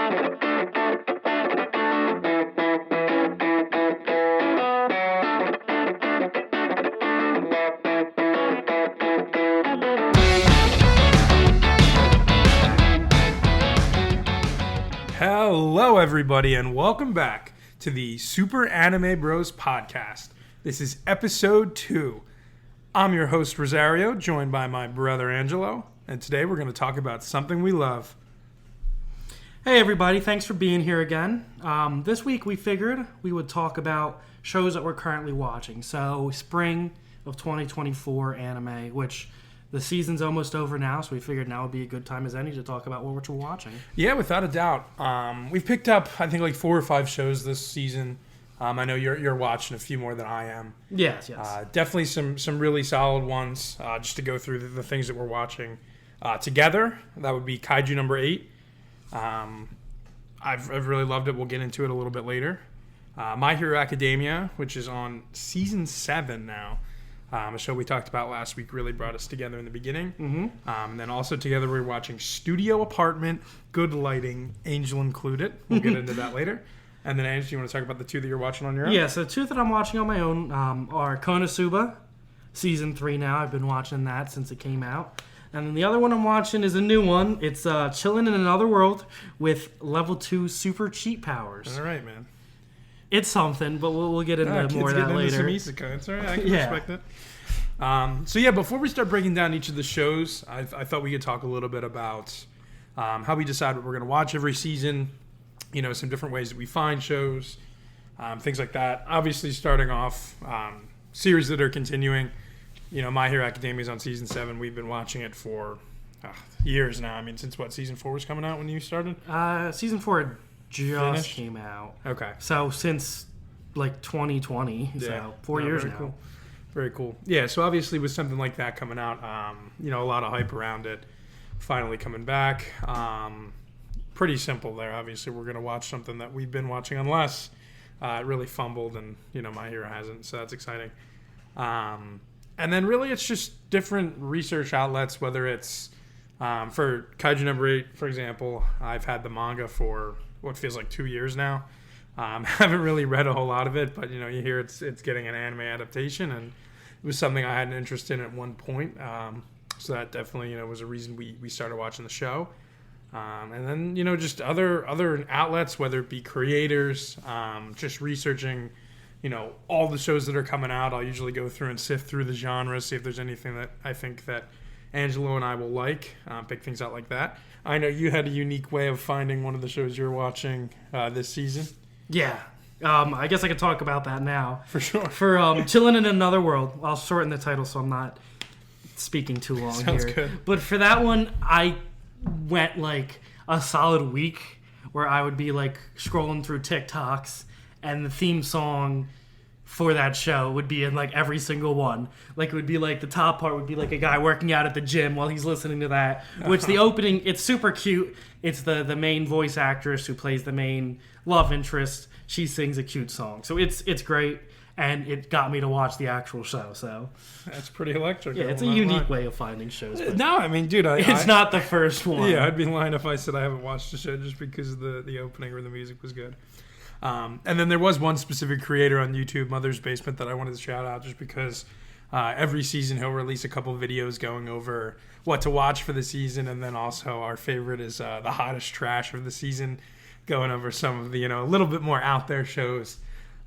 Hello, everybody, and welcome back to the Super Anime Bros podcast. This is episode 2. I'm your host, Rosario, joined by my brother, Angelo, and today we're going to talk about something we love. Hey, everybody. Thanks for being here again. This week, we figured we would talk about shows that we're currently watching. So, spring of 2024 anime, which the season's almost over now, so we figured now would be a good time as any to talk about what we're watching. Yeah, without a doubt. We've picked up, I think, like 4 or 5 shows this season. I know you're watching a few more than I am. Yes. Definitely some really solid ones. Just to go through the things that we're watching together. That would be Kaiju number 8. I've really loved it. We'll get into it a little bit later. My Hero Academia, which is on season 7 now. A show we talked about last week, really brought us together in the beginning. Mm-hmm. And then also together we're watching Studio Apartment, Good Lighting, Angel included. We'll get into that later. And then, Ange, you want to talk about the 2 that you're watching on your own? Yeah, so 2 that I'm watching on my own are Konosuba, season 3 now. I've been watching that since it came out. And then the other one I'm watching is a new one. It's Chillin' in Another World with level 2 super cheat powers. All right, man. It's something, but we'll get into more of that later. Into some isekai. It's all right. I can respect it. Before we start breaking down each of the shows, I thought we could talk a little bit about how we decide what we're going to watch every season. You know, some different ways that we find shows, things like that. Obviously, starting off series that are continuing. You know, My Hero Academia is on season 7. We've been watching it for years now. I mean, since season 4 was coming out when you started? Season 4 just came out. Okay. So since like 2020, so 4 years now. Cool. Very cool. Yeah, so obviously with something like that coming out, a lot of hype around it. Finally coming back. Pretty simple there. Obviously, we're going to watch something that we've been watching unless it really fumbled and, My Hero hasn't. So that's exciting. And then really it's just different research outlets, whether it's for Kaiju number 8, for example. I've had the manga for what feels like 2 years now. Haven't really read a whole lot of it, but you hear it's getting an anime adaptation, and it was something I had an interest in at one point. So that definitely was a reason we started watching the show. And then just other outlets, whether it be creators, just researching all the shows that are coming out. I'll usually go through and sift through the genres, see if there's anything that I think that Angelo and I will like, pick things out like that. I know you had a unique way of finding one of the shows you're watching this season. Yeah. I guess I could talk about that now. For sure. For Chillin' in Another World. I'll shorten the title so I'm not speaking too long Sounds here. Good. But for that one, I went like a solid week where I would be like scrolling through TikToks and the theme song for that show would be in like every single one. Like it would be like the top part would be like a guy working out at the gym while he's listening to that. Which the opening, it's super cute. It's the main voice actress who plays the main love interest. She sings a cute song. So it's great, and it got me to watch the actual show. So that's pretty electric. Yeah, it's a unique way of finding shows. No, I mean, dude, it's not the first one. Yeah, I'd be lying if I said I haven't watched the show just because the opening or the music was good. And then there was one specific creator on YouTube, Mother's Basement, that I wanted to shout out just because every season he'll release a couple of videos going over what to watch for the season, and then also our favorite is the hottest trash of the season, going over some of the a little bit more out there shows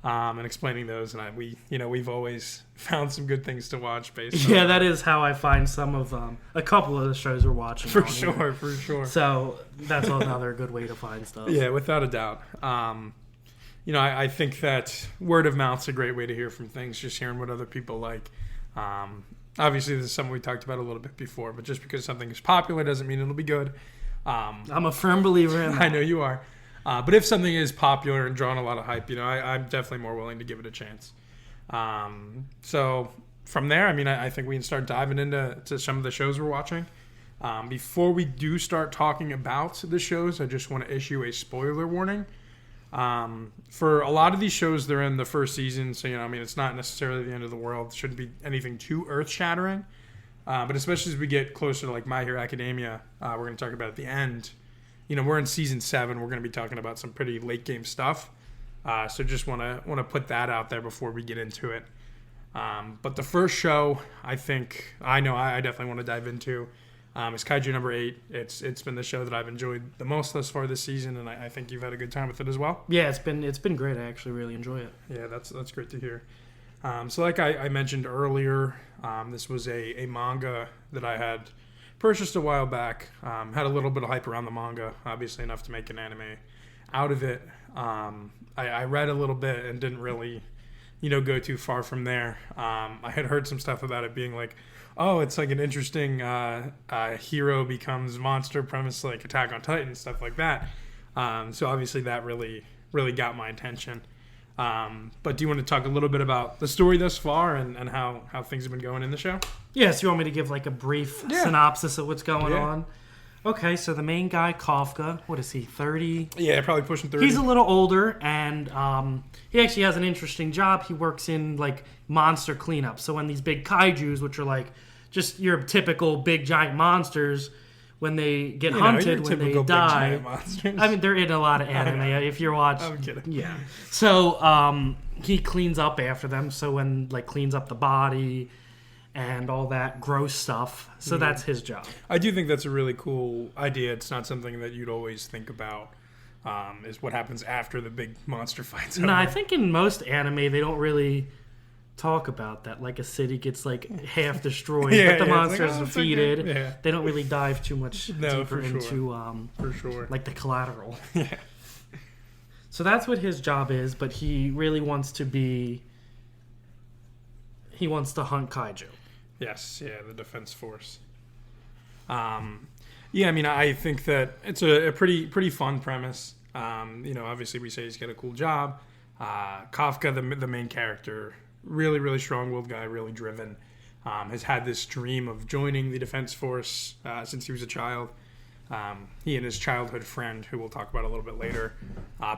and explaining those. And we've always found some good things to watch based. Yeah, that is how I find some of a couple of the shows we're watching. For sure. So that's another good way to find stuff. Yeah, without a doubt. I think that word of mouth's a great way to hear from things, just hearing what other people like. Obviously, this is something we talked about a little bit before, but just because something is popular doesn't mean it'll be good. I'm a firm believer in that. I know you are. But if something is popular and drawing a lot of hype, I'm definitely more willing to give it a chance. So from there, I think we can start diving into some of the shows we're watching. Before we do start talking about the shows, I just want to issue a spoiler warning. For a lot of these shows, they're in the first season, so it's not necessarily the end of the world. It shouldn't be anything too earth-shattering. But especially as we get closer to like My Hero Academia, we're going to talk about at the end. we're in season 7. We're going to be talking about some pretty late game stuff. So just want to put that out there before we get into it. But the first show, I definitely want to dive into is Kaiju number 8. It's been the show that I've enjoyed the most thus far this season, and I think you've had a good time with it as well. Yeah, it's been great. I actually really enjoy it. Yeah, that's great to hear. So like I mentioned earlier, this was a manga that I had purchased a while back. Had a little bit of hype around the manga, obviously enough to make an anime out of it. I read a little bit and didn't really, go too far from there. I had heard some stuff about it being like, oh, it's like an interesting hero becomes monster premise like Attack on Titan, stuff like that. So obviously that really, really got my attention. But do you want to talk a little bit about the story thus far and how things have been going in the show? Yes, you want me to give like a brief synopsis of what's going on? Okay, so the main guy, Kafka, what is he, 30? Yeah, probably pushing 30. He's a little older, and he actually has an interesting job. He works in, like, monster cleanup. So when these big kaijus, which are, like, just your typical big, giant monsters, when they get hunted, when they die... I mean, they're in a lot of anime, if you're watching. I'm kidding. Yeah. So he cleans up after them, so when, like, cleans up the body... and all that gross stuff. So that's his job. I do think that's a really cool idea. It's not something that you'd always think about, is what happens after the big monster fights. No, I think in most anime, they don't really talk about that. Like a city gets like half destroyed, but the monster is defeated. Okay. Yeah. They don't really dive too much deeper into like the collateral. Yeah. So that's what his job is, but he really wants to hunt kaiju. Yes, the Defense Force. I mean, I think that it's a pretty fun premise. Obviously we say he's got a cool job. Kafka, the main character, really, really strong-willed guy, really driven. Has had this dream of joining the Defense Force since he was a child. He and his childhood friend, who we'll talk about a little bit later,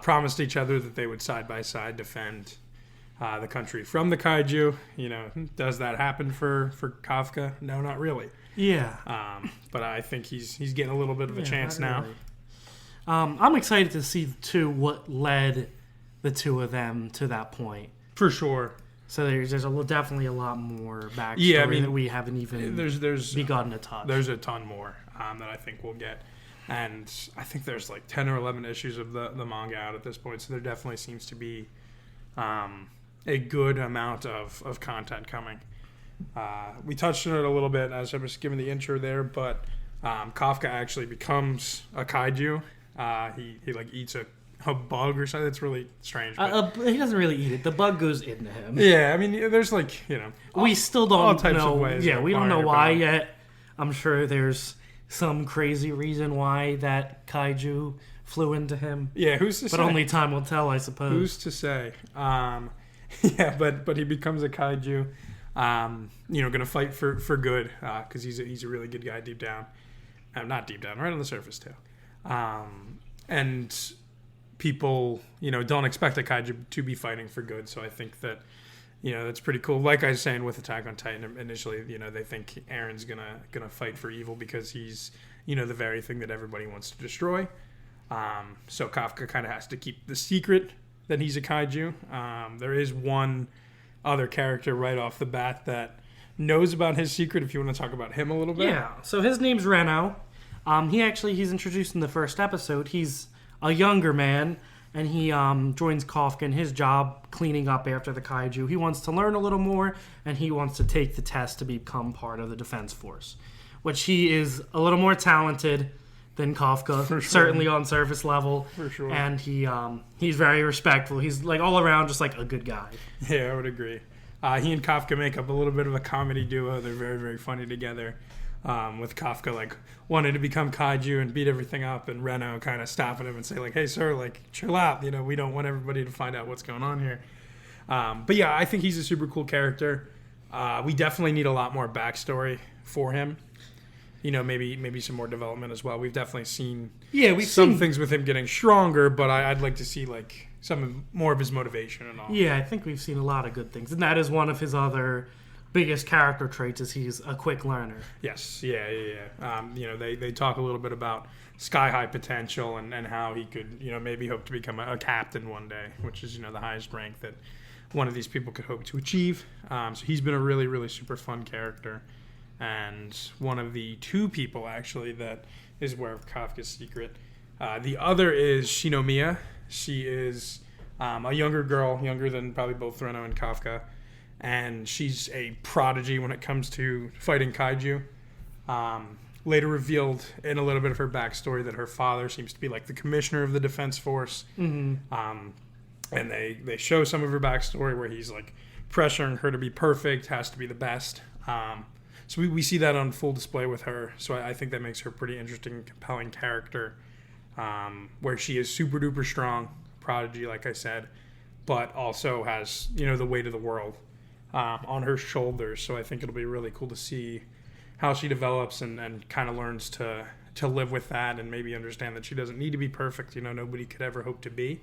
promised each other that they would side by side defend the country from the kaiju. Does that happen for Kafka? No, not really. Yeah. But I think he's getting a little bit of a chance now. Really. I'm excited to see too what led the two of them to that point. For sure. So there's definitely a lot more backstory that we haven't even begun to touch. There's a ton more that I think we'll get. And I think there's like 10 or 11 issues of the manga out at this point, so there definitely seems to be a good amount of content coming. We touched on it a little bit as I was giving the intro there, but Kafka actually becomes a kaiju. He like eats a bug or something. It's really strange. He doesn't really eat it. The bug goes into him. Yeah, I mean, there's like, we still don't all types know. Of ways. Yeah, we don't know why yet. I'm sure there's some crazy reason why that kaiju flew into him. Yeah, who's to say? But only time will tell, I suppose. Who's to say? Yeah, but he becomes a kaiju. Gonna fight for good because he's a really good guy deep down. Not deep down, right on the surface too. And people, don't expect a kaiju to be fighting for good. So I think that, that's pretty cool. Like I was saying with Attack on Titan, initially, they think Aaron's gonna fight for evil because he's, the very thing that everybody wants to destroy. So Kafka kind of has to keep the secret that he's a kaiju. There is one other character right off the bat that knows about his secret, if you want to talk about him a little bit. Yeah, so his name's Reno. He's introduced in the first episode. He's a younger man, and he joins Kafka in his job cleaning up after the kaiju. He wants to learn a little more, and he wants to take the test to become part of the Defense Force, which he is a little more talented than Kafka, certainly on surface level. For sure. And he's very respectful. He's like all around just like a good guy. Yeah, I would agree. He and Kafka make up a little bit of a comedy duo. They're very, very funny together. With Kafka like wanting to become kaiju and beat everything up, and Reno kind of stopping him and say like, "Hey, sir, like chill out. We don't want everybody to find out what's going on here." But yeah, I think he's a super cool character. We definitely need a lot more backstory for him. Maybe some more development as well. We've definitely seen some things with him getting stronger, but I'd like to see like more of his motivation and all. Yeah, I think we've seen a lot of good things, and that is one of his other biggest character traits is he's a quick learner. Yes, yeah. They talk a little bit about sky high potential and how he could, maybe hope to become a captain one day, which is, the highest rank that one of these people could hope to achieve. So he's been a really, really super fun character, and one of the two people actually that is aware of Kafka's secret. The other is Shinomiya. She is a younger girl, younger than probably both Reno and Kafka, and she's a prodigy when it comes to fighting kaiju. Later revealed in a little bit of her backstory that her father seems to be like the commissioner of the Defense Force. Mm-hmm. And they show some of her backstory where he's like pressuring her to be perfect, has to be the best. So we see that on full display with her. So I think that makes her a pretty interesting, compelling character, where she is super duper strong, prodigy, like I said, but also has, the weight of the world on her shoulders. So I think it'll be really cool to see how she develops and kind of learns to live with that and maybe understand that she doesn't need to be perfect. Nobody could ever hope to be.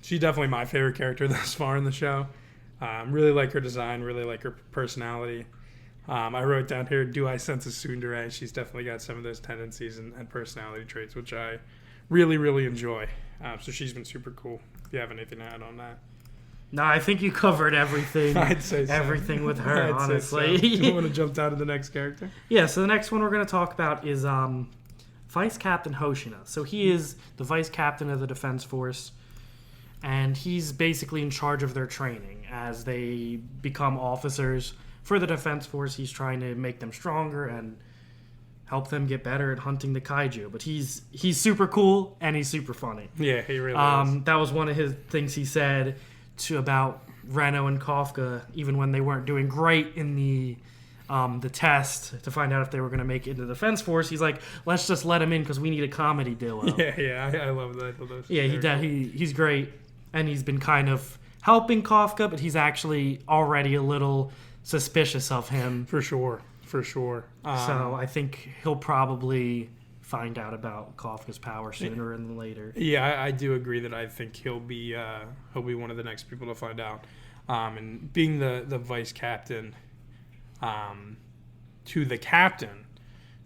She's definitely my favorite character thus far in the show. Really like her design, really like her personality. I wrote down here, do I sense a tsundere? She's definitely got some of those tendencies and personality traits, which I really, really enjoy. So she's been super cool. If you have anything to add on that. No, I think you covered everything. I'd say so. Everything with her, honestly. So. You want to jump down to the next character? Yeah, so the next one we're going to talk about is Vice Captain Hoshina. So he is the Vice Captain of the Defense Force, and he's basically in charge of their training. As they become officers for the Defense Force, he's trying to make them stronger and help them get better at hunting the kaiju. But he's super cool, and he's super funny. Yeah, he really is. That was one of his things he said about Reno and Kafka, even when they weren't doing great in the test to find out if they were going to make it into the Defense Force. He's like, let's just let him in because we need a comedy duo. Yeah, I love that. Yeah, he's great, and he's been kind of helping Kafka, but he's actually already a little suspicious of him. For sure. So I think he'll probably find out about Kafka's power sooner than later. Yeah, I do agree that I think he'll be one of the next people to find out. And being the vice captain to the captain,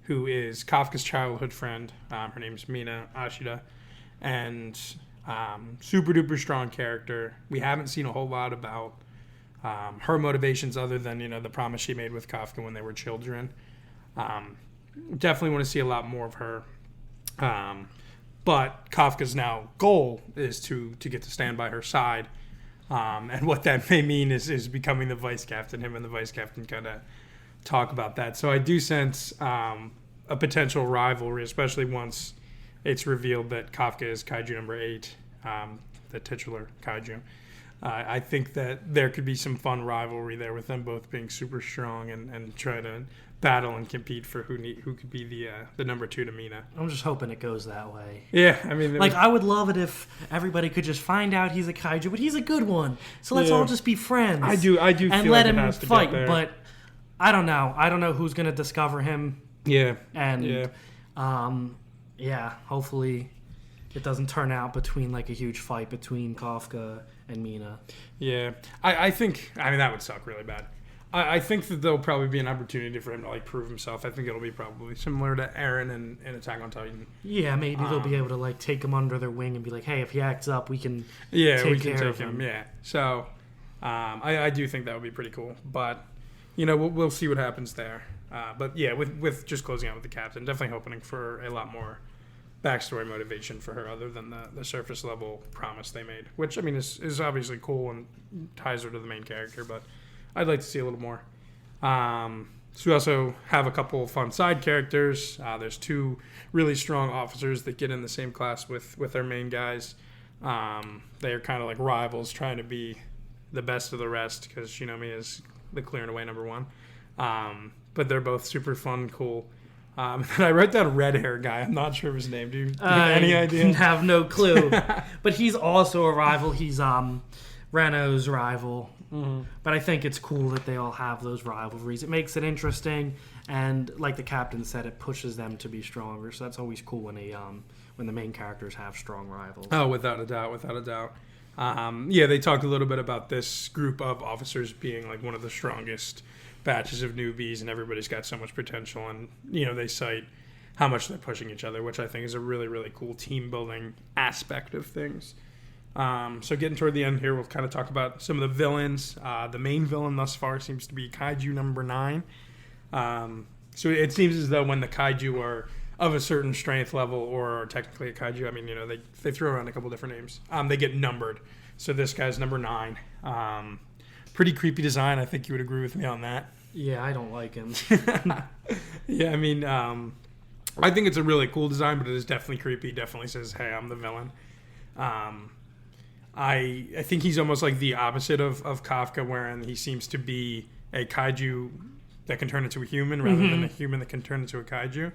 who is Kafka's childhood friend. Her name's Mina Ashida, and super duper strong character. We haven't seen a whole lot about her motivations other than the promise she made with Kafka when they were children. Definitely want to see a lot more of her. But Kafka's now goal is to get to stand by her side. And what that may mean is becoming the vice captain. Him and the vice captain kind of talk about that. So I do sense a potential rivalry, especially once it's revealed that Kafka is kaiju number 8, the titular kaiju. I think that there could be some fun rivalry there with them both being super strong and trying to battle and compete for who could be the number 2 to Mina. I'm just hoping it goes that way. Yeah, I mean, I would love it if everybody could just find out he's a kaiju, but he's a good one. So let's all just be friends. I do and feel let like him it has to fight. get there. But I don't know. I don't know who's gonna discover him. Yeah, and hopefully it doesn't turn out between like a huge fight between Kafka and Mina. Yeah, I think that would suck really bad. I think that there'll probably be an opportunity for him to prove himself. I think it'll be probably similar to Eren in Attack on Titan. Yeah, maybe they'll be able to take him under their wing and be like, hey, if he acts up, we can take him. Yeah, so I do think that would be pretty cool. But we'll see what happens there. But yeah, with just closing out with the captain, definitely hoping for a lot more backstory motivation for her other than the surface level promise they made, which is obviously cool and ties her to the main character, but I'd like to see a little more. So we also have a couple of fun side characters. There's 2 really strong officers that get in the same class with our main guys. They are kind of like rivals trying to be the best of the rest because Shinomiya is the clear and away number 1. But they're both super fun, cool. And I wrote down red hair guy. I'm not sure of his name. Do you have any idea? I have no clue. But he's also a rival. He's Reno's rival. Mm-hmm. But I think it's cool that they all have those rivalries. It makes it interesting, and like the captain said, it pushes them to be stronger. So that's always cool when the main characters have strong rivals. Oh, without a doubt. Yeah, they talked a little bit about this group of officers being like one of the strongest batches of newbies, and everybody's got so much potential. And they cite how much they're pushing each other, which I think is a really, really cool team building aspect of things. So getting toward the end here, we'll kind of talk about some of the villains. The main villain thus far seems to be Kaiju number 9. So it seems as though when the Kaiju are of a certain strength level, or are technically a Kaiju, I mean, they throw around a couple different names. They get numbered. So this guy's number 9. Pretty creepy design. I think you would agree with me on that. Yeah, I don't like him. Yeah, I mean, I think it's a really cool design, but it is definitely creepy. Definitely says, hey, I'm the villain. I think he's almost like the opposite of Kafka, wherein he seems to be a Kaiju that can turn into a human rather than a human that can turn into a Kaiju.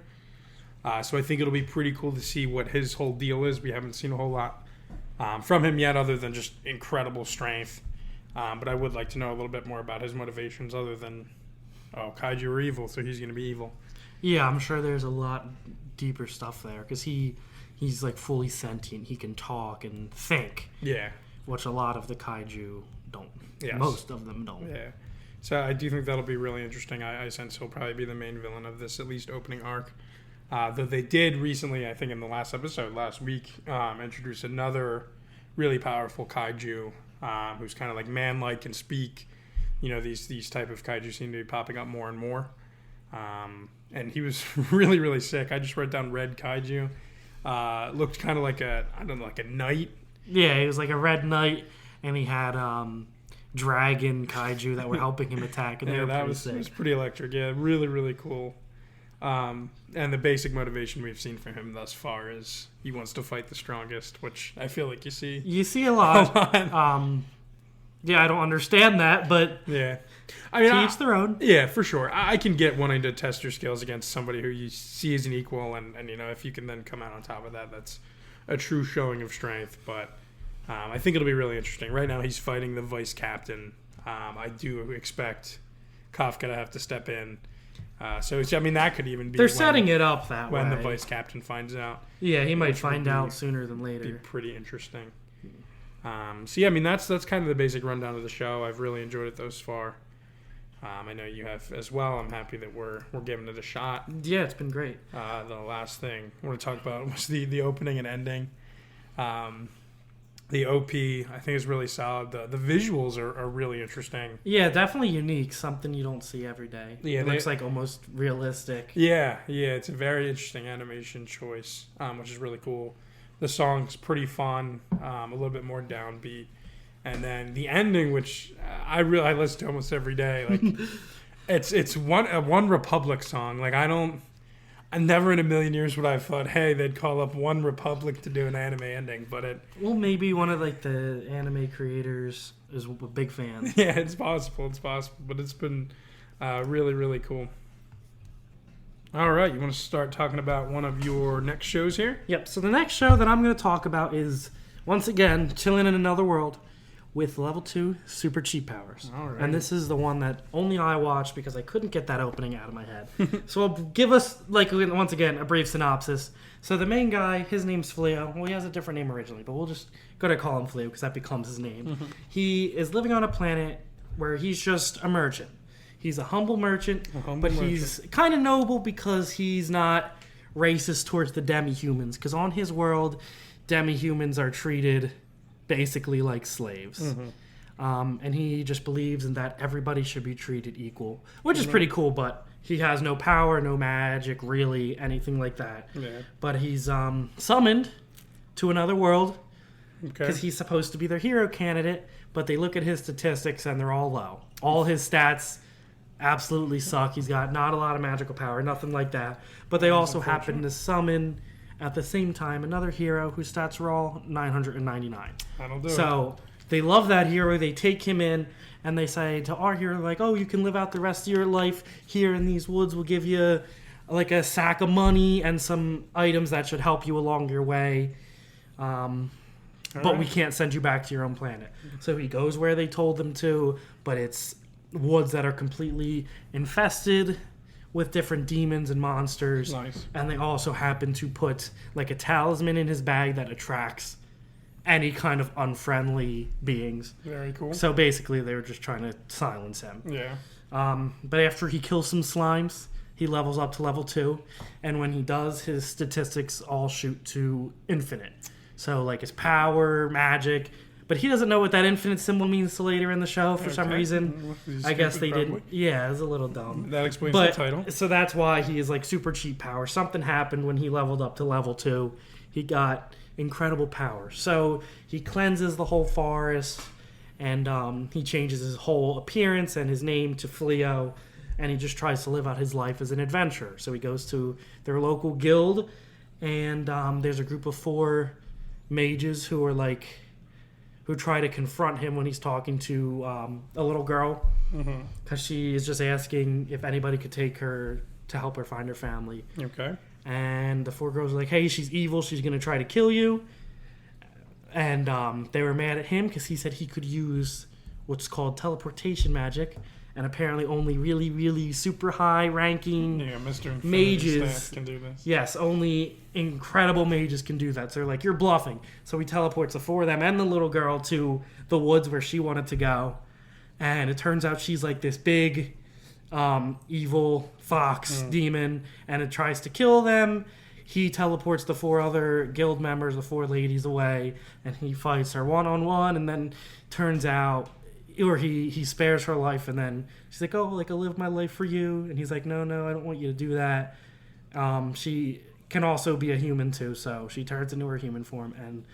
So I think it'll be pretty cool to see what his whole deal is. We haven't seen a whole lot from him yet, other than just incredible strength. But I would like to know a little bit more about his motivations, other than, Kaiju are evil, so he's going to be evil. Yeah, I'm sure there's a lot deeper stuff there, because he's like fully sentient. He can talk and think. Yeah. Which a lot of the Kaiju don't. Yes. Most of them don't. Yeah. So I do think that'll be really interesting. I sense he'll probably be the main villain of this, at least opening arc. Though they did recently, I think in the last episode, last week, introduce another really powerful Kaiju who's kind of like man-like, can speak. These type of Kaiju seem to be popping up more and more. And he was really, really sick. I just wrote down Red Kaiju. Looked kind of like a knight. Yeah, he was like a red knight, and he had dragon Kaiju that were helping him attack, and they were pretty sick. It was pretty electric. Yeah, really, really cool. And the basic motivation we've seen from him thus far is he wants to fight the strongest, which I feel like you see. You see a lot. Yeah, I don't understand that, but yeah, I mean, to each their own. Yeah, for sure. I can get wanting to test your skills against somebody who you see as an equal, and if you can then come out on top of that, that's a true showing of strength. But I think it'll be really interesting. Right now, he's fighting the vice captain. I do expect Kafka to have to step in. So that could even be. They're setting it up that when way. the vice captain finds out. Yeah, he might find out sooner than later. Be pretty interesting. That's kind of the basic rundown of the show. I've really enjoyed it thus far. I know you have as well. I'm happy that we're giving it a shot. Yeah, it's been great. The last thing I want to talk about was the opening and ending. The OP, I think, is really solid. The visuals are really interesting. Yeah, definitely unique. Something you don't see every day. Yeah, it looks like almost realistic. Yeah, it's a very interesting animation choice, which is really cool. The song's pretty fun, a little bit more downbeat. And then the ending, which I listen to almost every day. Like, it's One Republic song. Like, I never in a million years would I have thought, hey, they'd call up One Republic to do an anime ending, but it. Well, maybe one of like the anime creators is a big fan. Yeah, it's possible, but it's been really, really cool. All right, you want to start talking about one of your next shows here? Yep. So the next show that I'm going to talk about is once again Chilling in Another World with level 2 super cheat powers. All right. And this is the one that only I watched because I couldn't get that opening out of my head. So I'll give us, once again, a brief synopsis. So the main guy, his name's Fleo. Well, he has a different name originally, but we'll just go to call him Fleo because that becomes his name. Mm-hmm. He is living on a planet where he's just a merchant. He's a humble merchant, he's kind of noble because he's not racist towards the demi-humans. Because on his world, demi-humans are treated basically like slaves. Mm-hmm. And he just believes in that everybody should be treated equal, which is pretty cool, but he has no power, no magic, really, anything like that. Yeah. But he's summoned to another world because he's supposed to be their hero candidate, but they look at his statistics and they're all low. All his stats absolutely suck. He's got not a lot of magical power, nothing like that. But they also happen to summon at the same time another hero whose stats are all 999. That'll do it. So they love that hero. They take him in and they say to our hero, like, oh, you can live out the rest of your life here in these woods. We'll give you like a sack of money and some items that should help you along your way. But we can't send you back to your own planet. So he goes where they told him to, but it's woods that are completely infested with different demons and monsters. Nice. And they also happen to put like a talisman in his bag that attracts any kind of unfriendly beings. Very cool. So basically, they were just trying to silence him. Yeah. But after he kills some slimes, he levels up to level 2. And when he does, his statistics all shoot to infinite. So, like, his power, magic. But he doesn't know what that infinite symbol means till later in the show for some reason. I guess they didn't. Yeah, it was a little dumb. That explains the title. So that's why he is, like, super cheap power. Something happened when he leveled up to level 2. He got incredible power. So he cleanses the whole forest. And he changes his whole appearance and his name to Fleo, and he just tries to live out his life as an adventurer. So he goes to their local guild, and there's a group of 4 mages who try to confront him when he's talking to a little girl, because she is just asking if anybody could take her to help her find her family. Okay. And the 4 girls are like, hey, she's evil, she's going to try to kill you. And they were mad at him because he said he could use what's called teleportation magic, and apparently only really, really super high-ranking Mr. Infinity mages staff can do this. Yes, only incredible mages can do that. So they're like, you're bluffing. So he teleports the 4 of them and the little girl to the woods where she wanted to go, and it turns out she's like this big, evil fox demon, and it tries to kill them. He teleports the 4 other guild members, the 4 ladies, away, and he fights her one-on-one, and then turns out, or he spares her life, and then she's like, oh, like, I'll live my life for you, and he's like, no, I don't want you to do that. She can also be a human, too, so she turns into her human form and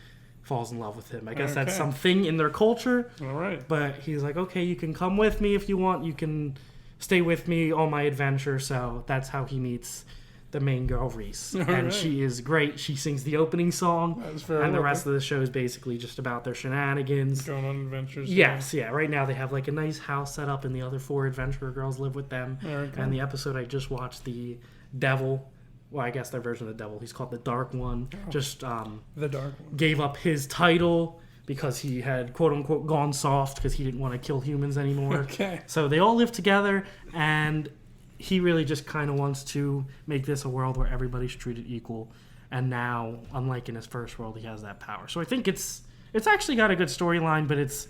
falls in love with him. I guess that's something in their culture. All right. But he's like, okay, you can come with me if you want. You can stay with me on my adventure, so that's how he meets the main girl, Reese. And she is great. She sings the opening song. And the rest of the show is basically just about their shenanigans. Going on adventures. Yes, yeah. Right now they have like a nice house set up and the other 4 adventurer girls live with them. And the episode I just watched, the devil, well, I guess their version of the devil, he's called the Dark One, just the Dark One gave up his title because he had quote-unquote gone soft because he didn't want to kill humans anymore. Okay. So they all live together, and he really just kind of wants to make this a world where everybody's treated equal. And now, unlike in his first world, he has that power. So I think it's actually got a good storyline, but it's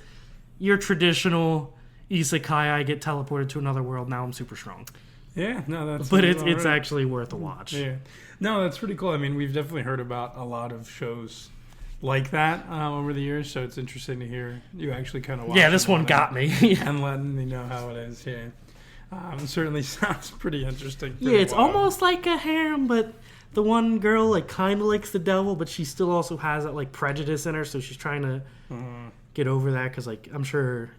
your traditional isekai, I get teleported to another world, now I'm super strong. Yeah, no, that's... But it's actually worth a watch. Yeah. No, that's pretty cool. I mean, we've definitely heard about a lot of shows like that over the years, so it's interesting to hear you actually kind of watch. Yeah, this one got me. And letting me know how it is, yeah. Certainly sounds pretty interesting. Yeah, it's almost like a harem, but the one girl like kind of likes the devil, but she still also has that like prejudice in her, so she's trying to get over that because like I'm sure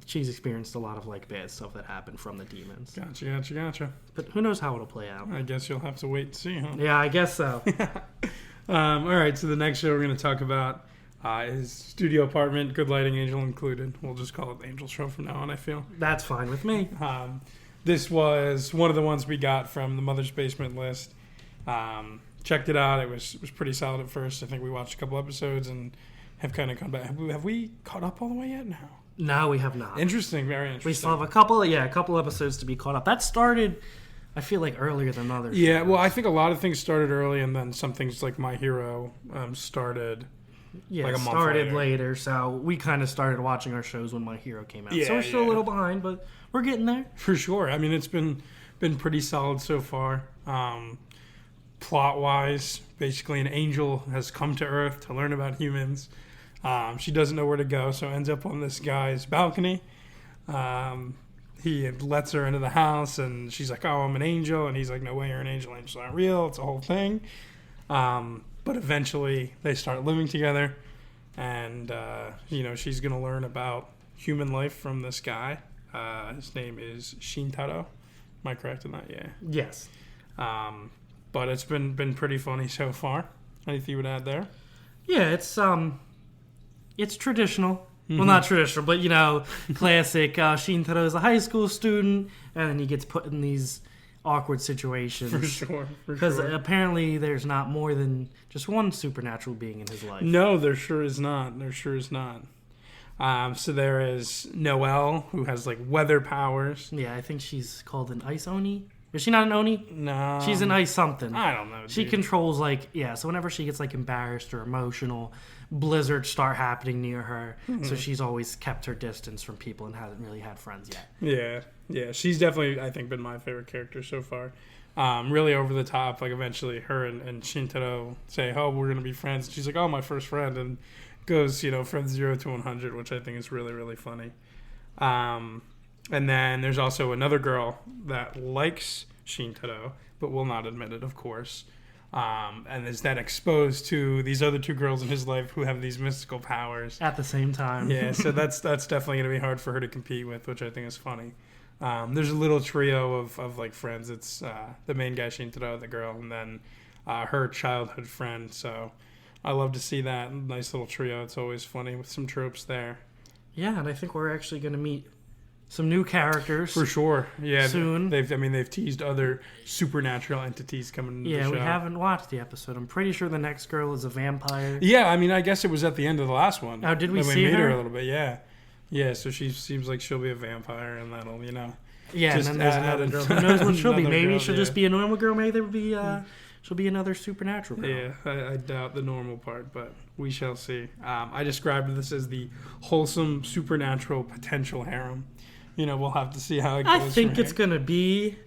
she's experienced a lot of like bad stuff that happened from the demons. Gotcha. But who knows how it'll play out? I guess you'll have to wait and see, huh? Yeah, I guess so. All right, so the next show we're going to talk about is Studio Apartment, Good Lighting, Angel included. We'll just call it the Angel Show from now on, I feel. That's fine with me. This was one of the ones we got from the Mother's Basement list. Checked it out. It was pretty solid at first. I think we watched a couple episodes and have kind of come back. Have we caught up all the way yet? No, we have not. Interesting, very interesting. We still have a couple episodes to be caught up. That started, I feel like, earlier than others. Yeah, well, I think a lot of things started early, and then some things like My Hero started like a month started later. So we kind of started watching our shows when My Hero came out. So we're still a little behind, but we're getting there. For sure. I mean, it's been pretty solid so far. Plot-wise, basically an angel has come to Earth to learn about humans. She doesn't know where to go, so ends up on this guy's balcony. He lets her into the house, and she's like, oh, I'm an angel. And he's like, no way, you're an angel. Angels aren't real. It's a whole thing. But eventually, they start living together. And, she's going to learn about human life from this guy. His name is Shintaro. Am I correct in that? Yeah. Yes. But it's been pretty funny so far. Anything you would add there? Yeah, it's traditional. Well, not traditional, but, classic. Shintaro is a high school student, and then he gets put in these awkward situations. For sure. Because apparently there's not more than just one supernatural being in his life. No, there sure is not. So there is Noelle, who has, like, weather powers. Yeah, I think she's called an Ice Oni. Is she not an Oni? No. She's an ice something. I don't know. She dude. controls, like, so whenever she gets, like, embarrassed or emotional, blizzards start happening near her. So she's always kept her distance from people and hasn't really had friends yet. Yeah. She's definitely, I think, been my favorite character so far. Really over the top. Like, eventually her and Shintaro say, oh, we're going to be friends. She's like, oh, my first friend. And goes, from 0 to 100, which I think is really, really funny. And then there's also another girl that likes Shintaro, but will not admit it, of course. And is then exposed to these other two girls in his life who have these mystical powers. At the same time. Yeah, so that's definitely going to be hard for her to compete with, which I think is funny. There's a little trio of like friends. It's the main guy, Shintaro, the girl, and then her childhood friend. So I love to see that nice little trio. It's always funny with some tropes there. Yeah, and I think we're actually going to meet some new characters. For sure. Yeah. Soon. They've teased other supernatural entities coming into the show. Yeah, we haven't watched the episode. I'm pretty sure the next girl is a vampire. Yeah, I guess it was at the end of the last one. Oh, did we see meet her? her a little bit? Yeah. Yeah, so she seems like she'll be a vampire, and that'll, Yeah, and then there's another girl. Who knows what she'll be? Maybe she'll just be a normal girl. Maybe she'll be another supernatural girl. Yeah, I doubt the normal part, but we shall see. I described this as the wholesome supernatural potential harem. We'll have to see how it goes. I think it's going to be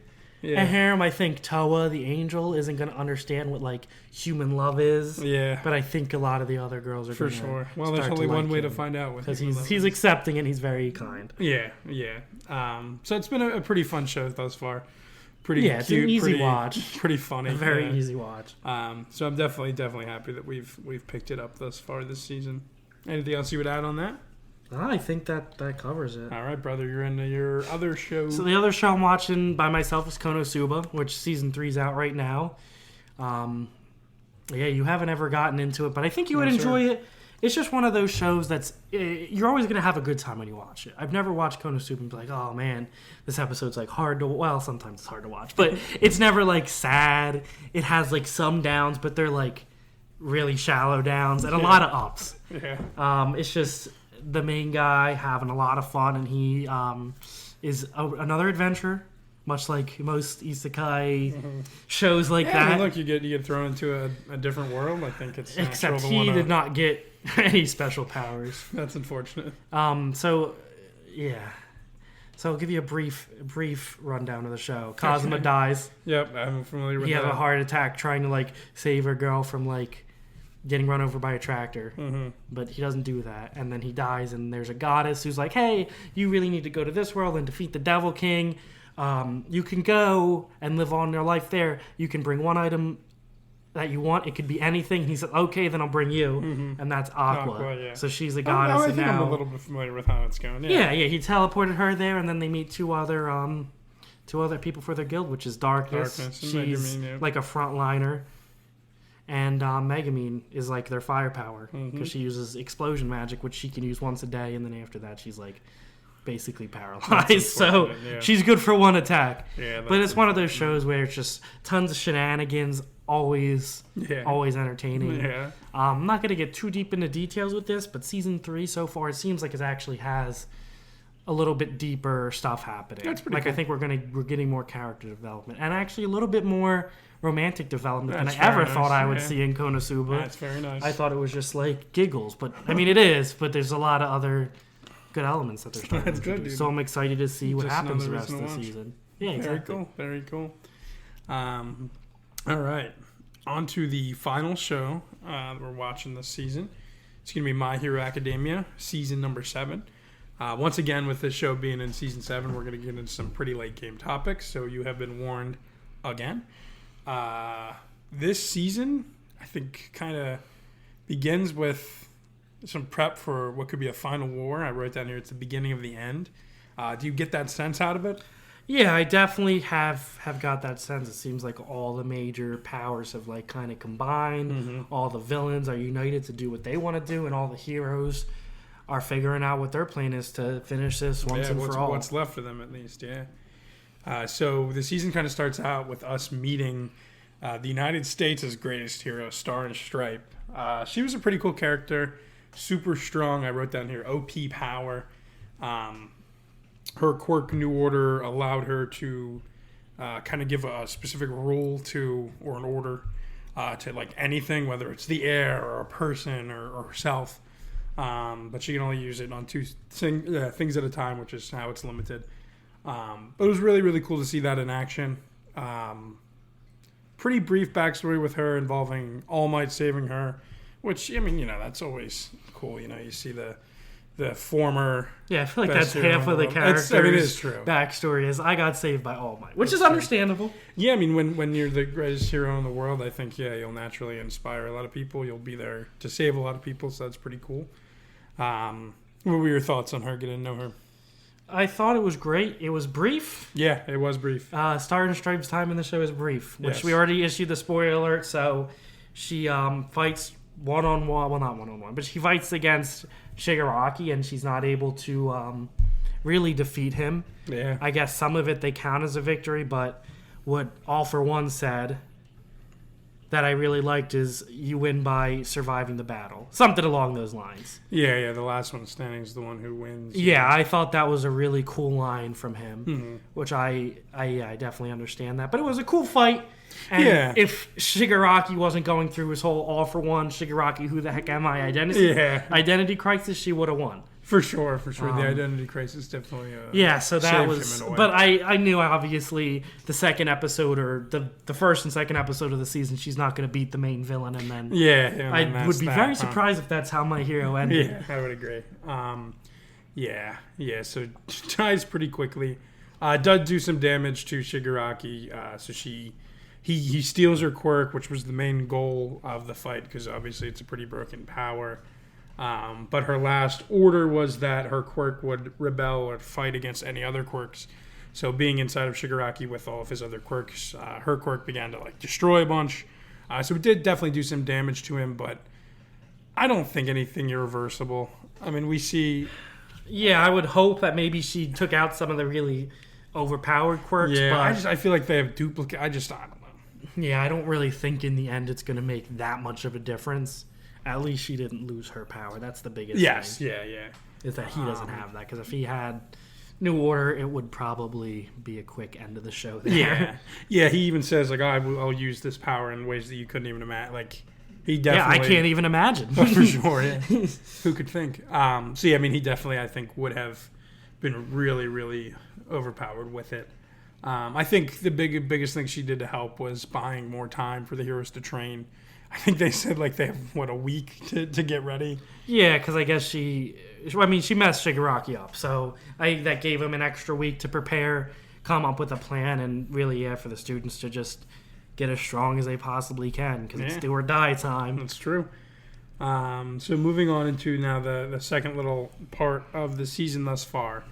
a harem. I think Toa, the angel, isn't going to understand what, like, human love is. Yeah. But I think a lot of the other girls are for going to sure. Well, there's only one way to find out with because he's accepting and he's very kind. Yeah. So it's been a pretty fun show thus far. Pretty cute, it's an easy watch. Pretty funny. A very easy watch. So I'm definitely happy that we've picked it up thus far this season. Anything else you would add on that? I think that covers it. All right, brother. You're into your other show. So the other show I'm watching by myself is Konosuba, which season 3's out right now. You haven't ever gotten into it, but I think you would enjoy it. It's just one of those shows that's you're always going to have a good time when you watch it. I've never watched Konosuba and be like, oh man, this episode's like hard to. Well, sometimes it's hard to watch, but it's never like sad. It has like some downs, but they're like really shallow downs and a lot of ups. Yeah. It's just the main guy having a lot of fun, and he is another adventure, much like most isekai shows like that. I mean, look, you get thrown into a different world. I think it's except he did not get any special powers. That's unfortunate. So I'll give you a brief rundown of the show. Kazuma dies. Yep, I'm familiar with that. He has a heart attack trying to like save a girl from like getting run over by a tractor, but he doesn't do that, and then he dies, and there's a goddess who's like, hey, you really need to go to this world and defeat the Devil King. You can go and live on your life there. You can bring one item that you want. It could be anything. And he said, okay, then I'll bring you, and that's Aqua. Yeah. So she's a goddess. I and think now, I'm a little bit familiar with how it's going. Yeah, he teleported her there, and then they meet two other people for their guild, which is Darkness. She's Megumin, like a frontliner. And Megumin is like their firepower because she uses explosion magic, which she can use once a day, and then after that she's like basically paralyzed. So she's good for one attack. But it's one of those shows where it's just tons of shenanigans, always entertaining. I'm not going to get too deep into details with this, but season 3 so far, it seems like it actually has a little bit deeper stuff happening. That's pretty cool. I think we're getting more character development and actually a little bit more romantic development than I ever thought I would see in Konosuba. That's very nice. I thought it was just like giggles, but I mean it is, but there's a lot of other good elements that they're starting to do. So I'm excited to see what happens the rest of the season. Yeah, exactly. Very cool. All right. On to the final show that we're watching this season. It's going to be My Hero Academia, season number 7. Once again, with this show being in season 7, we're going to get into some pretty late game topics, so you have been warned again. This season, I think, kind of begins with some prep for what could be a final war. I wrote down here it's the beginning of the end. Do you get that sense out of it? Yeah, I definitely have got that sense. It seems like all the major powers have like kind of combined. All the villains are united to do what they want to do, and all the heroes are figuring out what their plan is to finish this once and for all. What's left for them, at least, so the season kind of starts out with us meeting the United States' greatest hero, Star and Stripe. She was a pretty cool character, super strong. I wrote down here, OP power. Her quirk, New Order, allowed her to kind of give a specific rule to or an order to like anything, whether it's the air or a person or herself. But she can only use it on two things at a time, which is how it's limited. But it was really, really cool to see that in action. Pretty brief backstory with her involving All Might saving her, which, I mean, you know, that's always cool. You know, you see the former... Yeah, I feel like that's half of the character's it is true. backstory is I got saved by All Might, which is understandable. Yeah, I mean, when you're the greatest hero in the world, I think, yeah, you'll naturally inspire a lot of people. You'll be there to save a lot of people, so that's pretty cool. What were your thoughts on her, getting to know her? I thought it was great. It was brief. Yeah, it was brief. Star and Stripes' time in the show is brief, which Yes. we already issued the spoiler alert, so she fights one-on-one, well, not one-on-one, but she fights against Shigaraki, and she's not able to really defeat him. Yeah. I guess some of it they count as a victory, but what All For One said that I really liked is you win by surviving the battle. Something along those lines. Yeah, the last one standing is the one who wins. Yeah, I thought that was a really cool line from him, which I definitely understand that. But it was a cool fight. And Yeah. if Shigaraki wasn't going through his whole All For One, Shigaraki, who the heck am I identity crisis, she would have won. For sure. The identity crisis definitely Yeah, so that saved was... him in a way. But I knew, obviously, the second episode, or the first and second episode of the season, she's not going to beat the main villain, and then... Yeah, I would be very surprised if that's how My Hero ended. Yeah, I would agree. So dies pretty quickly. Does do some damage to Shigaraki. So he steals her quirk, which was the main goal of the fight, because obviously it's a pretty broken power. But her last order was that her quirk would rebel or fight against any other quirks. So being inside of Shigaraki with all of his other quirks, her quirk began to like destroy a bunch. So it did definitely do some damage to him, but I don't think anything irreversible. I mean, we see... Yeah, I would hope that maybe she took out some of the really overpowered quirks. Yeah, but I feel like they have duplicate. I don't know. yeah, I don't really think in the end it's going to make that much of a difference. At least she didn't lose her power. That's the biggest thing. Yeah. Is that he doesn't have that. Because if he had New Order, it would probably be a quick end of the show there. Yeah. He even says like, I'll use this power in ways that you couldn't even imagine. Like, he definitely. Yeah, I can't even imagine. For sure. Yeah. Who could think? So yeah, I mean, he definitely, I think, would have been really, really overpowered with it. I think the biggest thing she did to help was buying more time for the heroes to train. I think they said like they have a week to get ready. Yeah, because I guess she messed Shigaraki up, so that gave him an extra week to prepare, come up with a plan, and really, for the students to just get as strong as they possibly can, because it's do or die time. That's true. So moving on into now the second little part of the season thus far,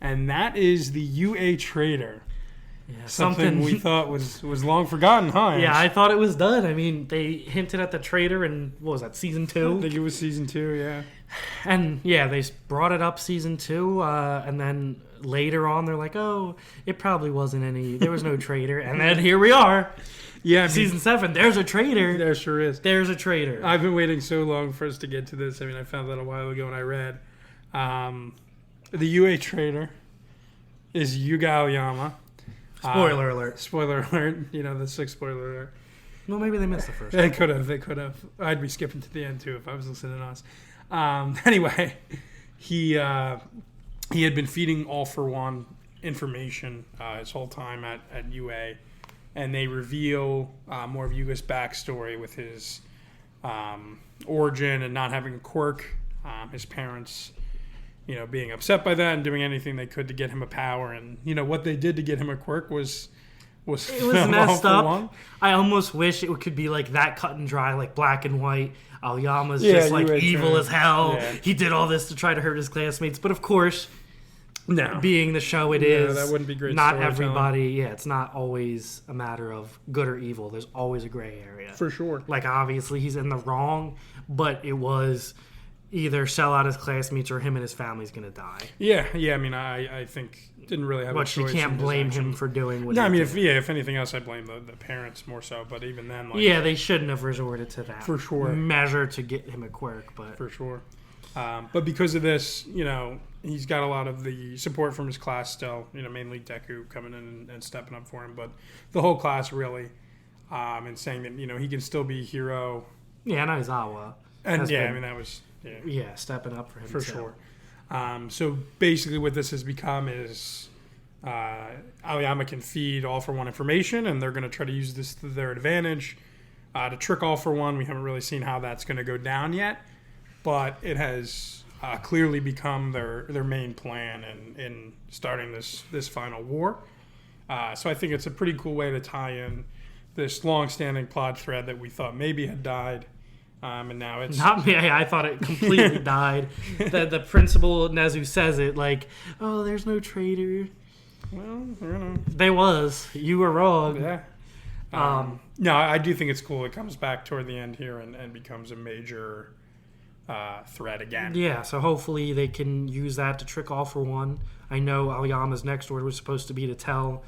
and that is the UA Trader. Yeah, Something we thought was long forgotten, huh? Yeah, I thought it was done. I mean, they hinted at the traitor in, what was that, season 2? I think it was season 2, yeah. And, yeah, they brought it up season 2, and then later on they're like, oh, it probably wasn't there was no traitor. And then here we are. Yeah, season 7, there's a traitor. There sure is. There's a traitor. I've been waiting so long for us to get to this. I mean, I found that a while ago when I read. The UA Trader is Yuga Aoyama. Spoiler alert. Spoiler alert. You know, the 6th spoiler alert. Well, maybe they missed the first They could have. I'd be skipping to the end, too, if I was listening to us. Anyway, he had been feeding All For One information his whole time at UA. And they reveal more of Yuga's backstory with his origin and not having a quirk. His parents... being upset by that and doing anything they could to get him a power. And, what they did to get him a quirk was it was messed up. I almost wish it could be like that cut and dry, like black and white. Aoyama's just like evil as hell. Yeah. He did all this to try to hurt his classmates. But of course, being the show is, that wouldn't be great. Not everybody, it's not always a matter of good or evil. There's always a gray area. For sure. Like, obviously, he's in the wrong, but it was... either sell out his classmates or him and his family's going to die. Yeah. I mean, I think didn't really have a choice. But you can't blame him for doing what he did. If anything else, I blame the parents more so. But even then, they shouldn't have resorted to that. For sure. Measure to get him a quirk, but... For sure. But because of this, he's got a lot of the support from his class still, mainly Deku coming in and stepping up for him. But the whole class really, and saying that, he can still be a hero. Yeah, and Aizawa. And that was... Yeah, stepping up for him. For sure. So basically what this has become is Aoyama can feed All For One information, and they're going to try to use this to their advantage to trick All For One. We haven't really seen how that's going to go down yet, but it has clearly become their main plan in starting this final war. So I think it's a pretty cool way to tie in this long-standing plot thread that we thought maybe had died. And now it's... Not me. I thought it completely died. The principal, Nezu, says it like, oh, there's no traitor. Well, I don't know. There was. You were wrong. Yeah. No, I do think it's cool. It comes back toward the end here and becomes a major threat again. Yeah, so hopefully they can use that to trick All For One. I know Aoyama's next order was supposed to be to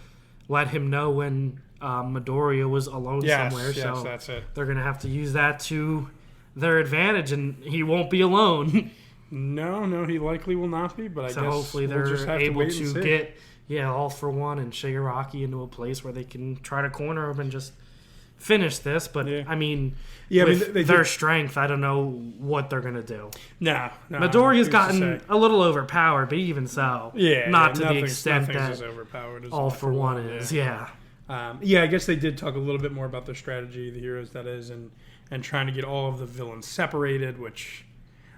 let him know when Midoriya was alone somewhere. Yes, so that's it. They're going to have to use that to their advantage, and he won't be alone. No, he likely will not be, but I guess hopefully they're just have able to get All For One and Shigaraki into a place where they can try to corner him and just finish this. But, their strength, I don't know what they're going to do. No. Midoriya's gotten a little overpowered, but even so, not to the extent that as overpowered as All For One is. Yeah. I guess they did talk a little bit more about their strategy, the heroes that is, and trying to get all of the villains separated, which,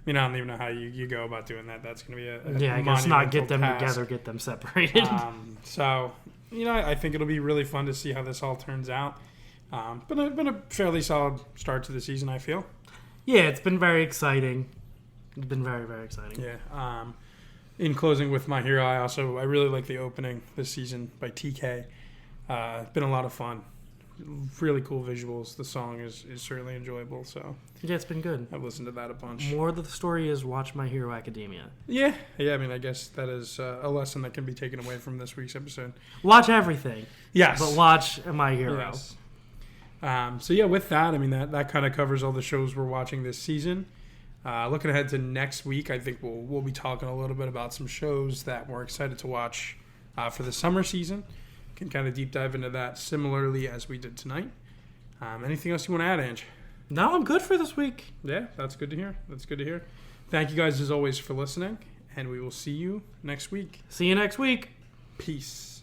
I don't even know how you go about doing that. That's going to be I guess not get them task. Together, get them separated. So, I think it'll be really fun to see how this all turns out. But it's been a fairly solid start to the season, I feel. Yeah, it's been very exciting. It's been very, very exciting. Yeah. In closing with My Hero, I really like the opening this season by TK. It's been a lot of fun. Really cool visuals. The song is certainly enjoyable. So yeah, it's been good. I've listened to that a bunch. More of the story is watch My Hero Academia. Yeah. I guess that is a lesson that can be taken away from this week's episode. Watch everything. Yes. But watch My Hero. Yes. With that, that kind of covers all the shows we're watching this season. Looking ahead to next week, I think we'll be talking a little bit about some shows that we're excited to watch for the summer season. Can kind of deep dive into that similarly as we did tonight. Anything else you want to add, Ange? No, I'm good for this week. Yeah, that's good to hear. Thank you guys as always for listening, and we will see you next week. See you next week. Peace.